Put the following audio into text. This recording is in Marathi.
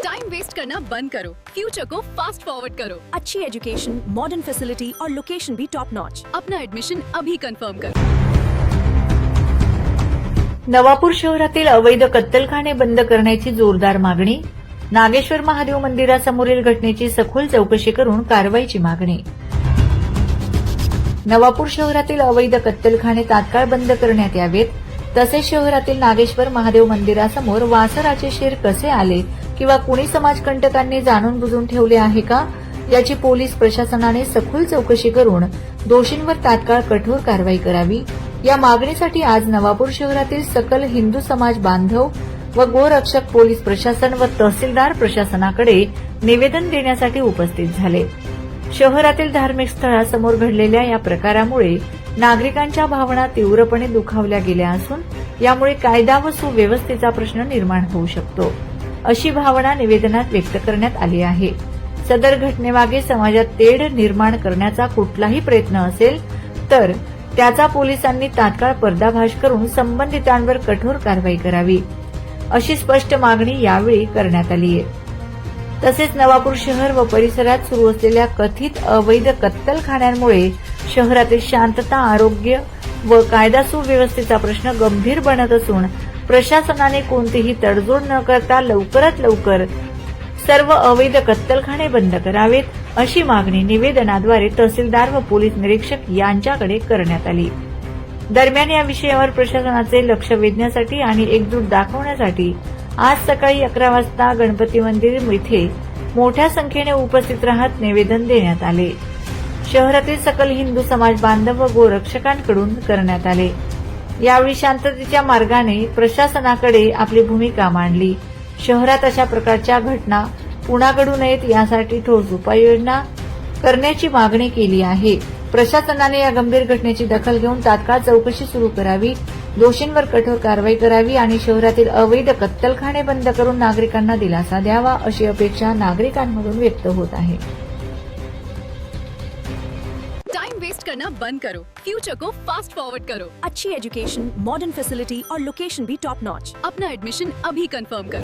टाइम वेस्ट करना बंद करो, फ्यूचर को फास्ट फॉरवर्ड करो। अच्छी एजुकेशन, मॉडर्न फैसिलिटी और लोकेशन भी टॉप नॉच। अपना एडमिशन अभी कंफर्म करो। नवापूर शहरातील अवैध कत्तलखाने बंद करण्याची जोरदार मागणी. नागेश्वर महादेव मंदिरासमोरील घटनेची सखोल चौकशी करून कारवाईची मागणी. नवापूर शहरातील अवैध कत्तलखाने तात्काळ बंद करण्यात यावेत. तसेच शहरातील नागेश्वर महादेव मंदिरासमोर वासराचे शेर कसे आले किंवा कुणी समाजकंटकांनी जाणून बुजून ठेवले आहे का याची पोलीस प्रशासनाने सखोल चौकशी करून दोषींवर तात्काळ कठोर कारवाई करावी. या मागणीसाठी आज नवापूर शहरातील सकल हिंदू समाज बांधव व गोरक्षक पोलीस प्रशासन व तहसीलदार प्रशासनाकडे निवेदन देण्यासाठी उपस्थित झाले. शहरातील धार्मिक स्थळासमोर घडलेल्या या प्रकारामुळे नागरिकांच्या भावना तीव्रपणे दुखावल्या गेल्या असून यामुळे कायदा व सुव्यवस्थेचा प्रश्न निर्माण होऊ शकतो, अशी भावना निवेदनात व्यक्त करण्यात आली आहे. सदर घटनेमागे समाजात तेढ निर्माण करण्याचा कुठलाही प्रयत्न असेल तर त्याचा पोलिसांनी तात्काळ पर्दाफाश करून संबंधितांवर कठोर कारवाई करावी, अशी स्पष्ट मागणी यावेळी करण्यात आली आहे. तसेच नवापूर शहर व परिसरात सुरू असलेल्या कथित अवैध कत्तलखान्यांमुळे शहरातील शांतता, आरोग्य व कायदा सुव्यवस्थेचा प्रश्न गंभीर बनत असून प्रशासनाने कोणतीही तडजोड न करता लवकरात लवकर सर्व अवैध कत्तलखाने बंद करावेत, अशी मागणी निवेदनाद्वारे तहसीलदार व पोलीस निरीक्षक यांच्याकडे करण्यात आली. दरम्यान या विषयावर प्रशासनाचे लक्ष वेधण्यासाठी आणि एकजूट दाखवण्यासाठी आज सकाळी 11 वाजता गणपती मंदिर येथे मोठ्या संख्येने उपस्थित राहत निवेदन देण्यात आले. शहरातील सकल हिंदू समाज बांधव व गोरक्षकांकडून करण्यात आले. यावेळी शांततेच्या मार्गाने प्रशासनाकडे आपली भूमिका मांडली. शहरात अशा प्रकारच्या घटना पुन्हा घडू नयेत यासाठी ठोस उपाययोजना करण्याची मागणी केली आहे. प्रशासनाने या गंभीर घटनेची दखल घेऊन तात्काळ चौकशी सुरू करावी, दोषींवर कठोर कारवाई करावी आणि शहरातील अवैध कत्तलखाने बंद करून नागरिकांना दिलासा द्यावा, अशी अपेक्षा नागरिकांमधून व्यक्त होत आहे. टाइम वेस्ट करना बंद करो, फ्यूचर को फास्ट फॉरवर्ड करो। अच्छी एजुकेशन, मॉडर्न फैसिलिटी और लोकेशन भी टॉप नॉच। अपना एडमिशन अभी कंफर्म करो।